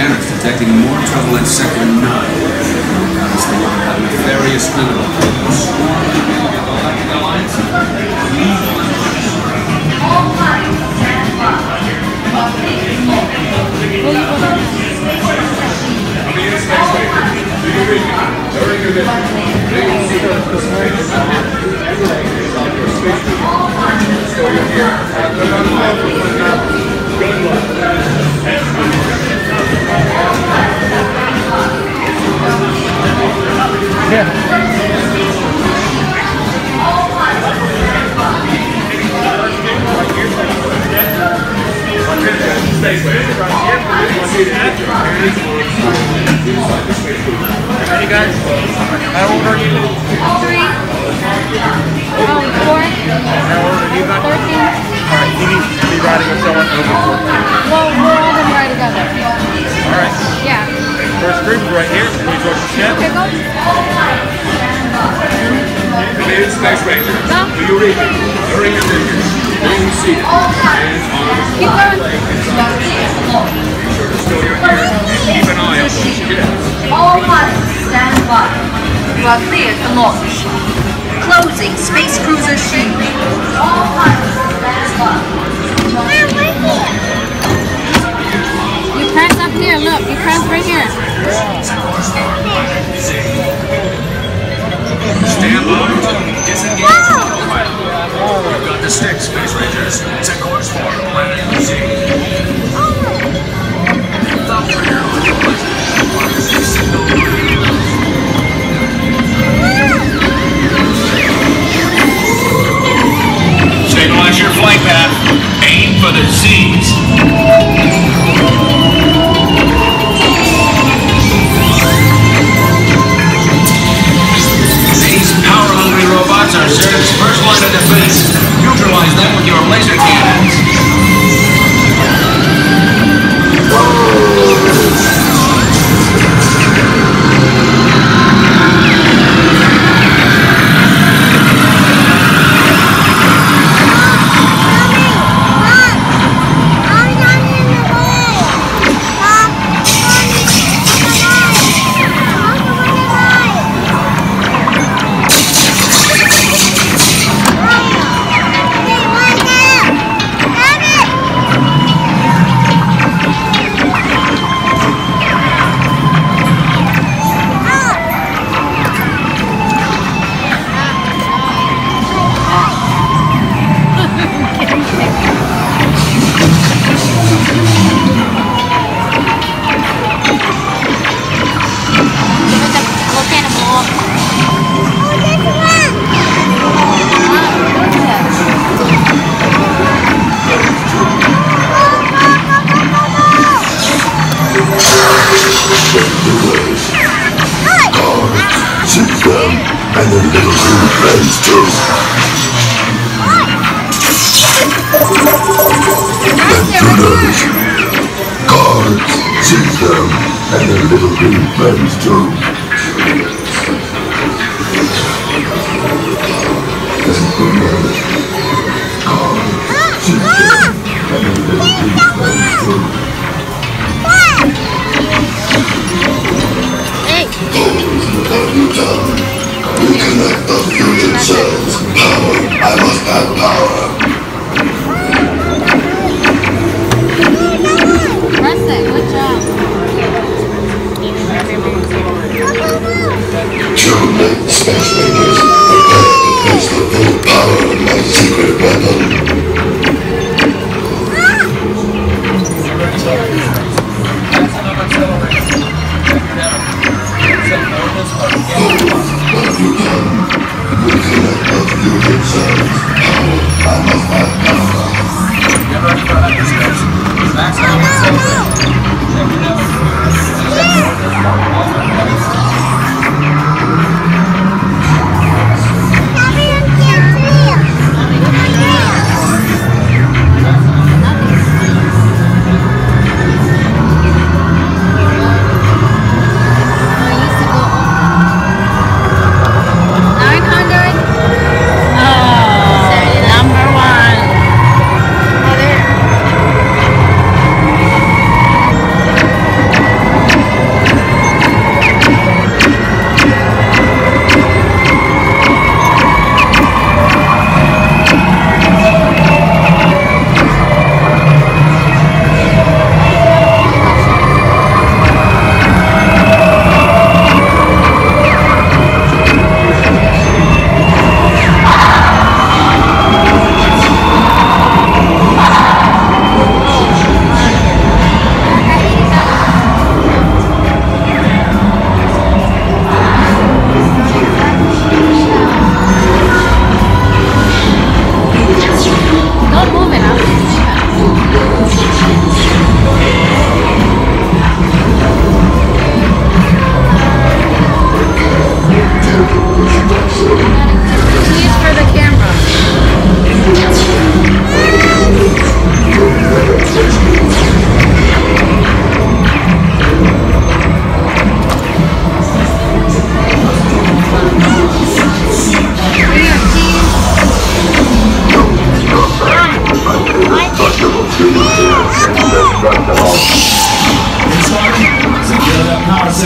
scanners detecting more trouble at Sector 9. That's the one that nefarious criminal purpose. Ready, guys? How old are you? 3. Oh, 4. How old are you, guys? 13. Alright, you need to be riding with someone over 14. Well, we're all gonna ride together. Alright. Yeah. First group is right here. Please watch the step. Okay, go. Command Space Rangers. Go. Do you read me? During your figures, being seated, hands on the Keep going. Be sure to stow your gear and keep an eye on those kids. All pilots, stand by. You are cleared for launch. Closing Space Cruiser shield. All pilots, stand by. You press up here, look. You press right here. Stand by. Disengage autopilot. We've got the stick, Space Rangers. Set course for Planet Z. Without trigger on your button. Signal. Stabilize your flight path. Aim for the Z's. These power-hungry robots are Zerg's first line of defense. Neutralize them with your laser cannons. And the little green friends too. Intruders, guards, seize them, and their little green friends too. Intruders, guards, seize them, and their little green friends too. What have you done? Reconnect the fusion cells. Power. I must have power. Press it. Good job. Too late, Space Rangers. Prepare to face the full power of my secret weapon. What have you done? Reconnect the fusion cells. Power. I must have power. Get ready for that discussion. Max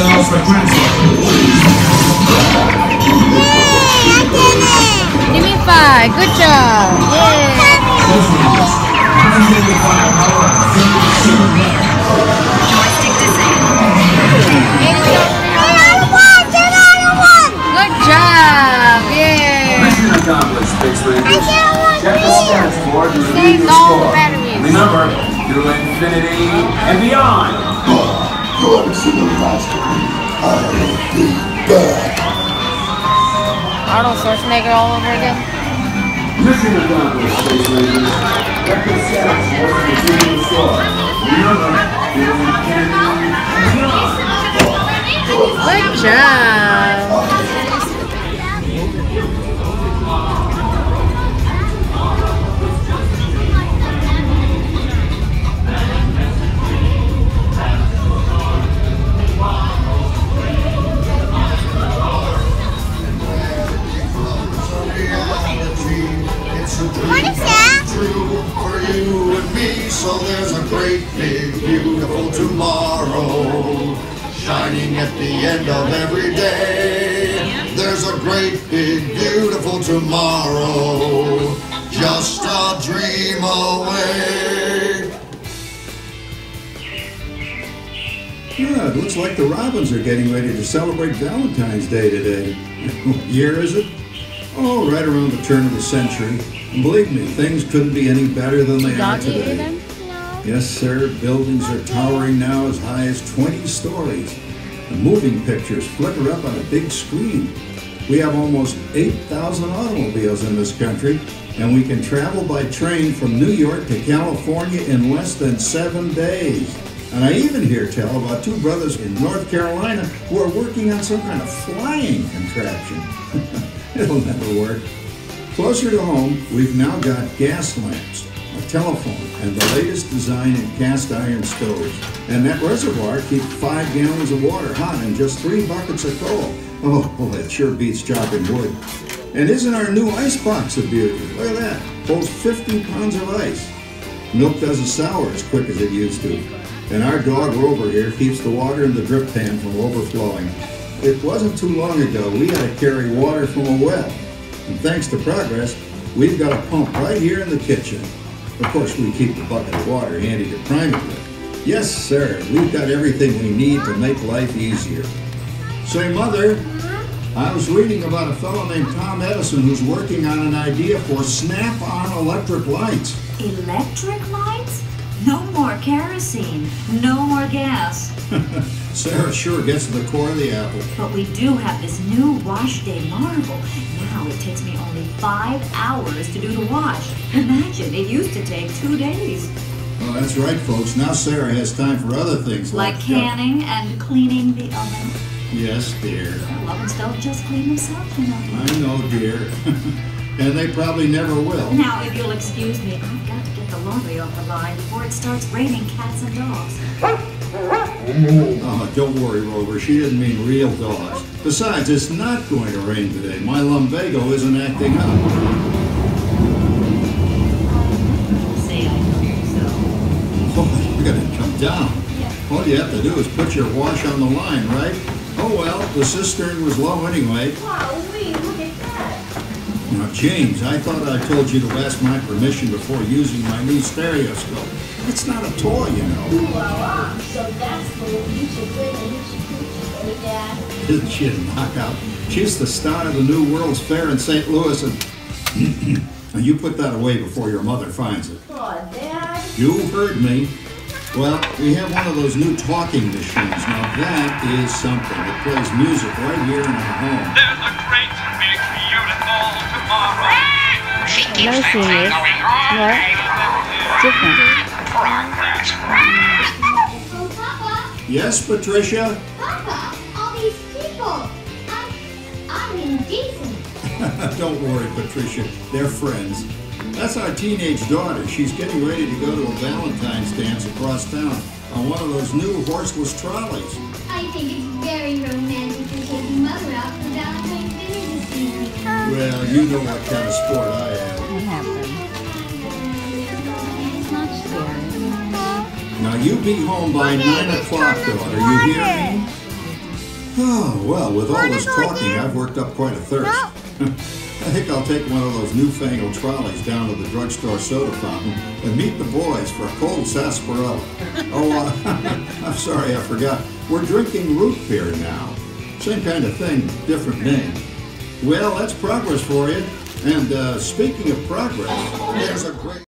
yourselves for credit. Give me 5. Good job. Yeah. Joystick disabled. Good job. Yeah. Mission accomplished, Space Rangers. Check the status board to review Save your all score. batteries. Remember, to infinity and beyond. God, consider mastery. I'll be back. Arnold Schwarzenegger all over again. Mission accomplished, Space Rangers. Check the status board to review your score. Remember, to infinity and beyond. Good job. What is that? True for you and me, so there's a great big beautiful tomorrow shining at the end of every day. There's a great big beautiful tomorrow, just a dream away. Yeah, it looks like the Robins are getting ready to celebrate Valentine's Day today. What year is it? Oh, right around the turn of the century. And believe me, things couldn't be any better than they are today. Yes, sir. Buildings are towering now as high as 20 stories. The moving pictures flicker up on a big screen. We have almost 8,000 automobiles in this country, and we can travel by train from New York to California in less than 7 days. And I even hear tell about 2 brothers in North Carolina who are working on some kind of flying contraption. It'll never work. Closer to home, we've now got gas lamps, a telephone, and the latest design in cast iron stoves. And that reservoir keeps 5 gallons of water hot in just 3 buckets of coal. Oh, it sure beats chopping wood. And isn't our new ice box a beauty? Look at that. Holds 50 pounds of ice. Milk doesn't sour as quick as it used to. And our dog Rover here keeps the water in the drip pan from overflowing. It wasn't too long ago we had to carry water from a well. And thanks to progress, we've got a pump right here in the kitchen. Of course, we keep the bucket of water handy to prime it with. Yes, sir, we've got everything we need to make life easier. Say, Mother, I was reading about a fellow named Tom Edison who's working on an idea for snap-on electric lights. Electric lights? No more kerosene, no more gas. Sarah sure gets to the core of the apple. But we do have this new wash day marvel. Now it takes me only 5 hours to do the wash. Imagine, it used to take 2 days. Well, that's right, folks. Now Sarah has time for other things Like canning and cleaning the oven. Yes, dear. Well, ovens don't just clean themselves, you know. I know, dear. And they probably never will. Now, if you'll excuse me, I've got to get the laundry off the line before it starts raining cats and dogs. Oh, don't worry, Rover. She didn't mean real dogs. Besides, it's not going to rain today. My lumbago isn't acting up. Say I told so. Oh, you're going to come down. All you have to do is put your wash on the line, right? Oh, well, the cistern was low anyway. Wowee, look at that. Now, James, I thought I told you to ask my permission before using my new stereoscope. It's not a toy, you know. So that's the YouTube video, Dad. Isn't she a knockout? She's the star of the new World's Fair in St. Louis, and you put that away before your mother finds it. Oh, Dad. You heard me. Well, we have one of those new talking machines. Now that is something. It plays music right here in our home. There's a great, big, beautiful tomorrow. Never seen this. What? Different. Oh, Papa. Yes, Patricia? Papa, all these people. I'm indecent. Don't worry, Patricia. They're friends. That's our teenage daughter. She's getting ready to go to a Valentine's dance across town on one of those new horseless trolleys. I think it's very romantic to take your mother out for Valentine's dinner this evening. Well, you know what kind of sport I am. What happened? It's not scary. Now, you be home by 9 o'clock, daughter. You hear me? Oh, well, with all this talking, I've worked up quite a thirst. I think I'll take one of those newfangled trolleys down to the drugstore soda fountain and meet the boys for a cold sarsaparilla. Oh, I'm sorry, I forgot. We're drinking root beer now. Same kind of thing, different name. Well, that's progress for you. And speaking of progress, There's a great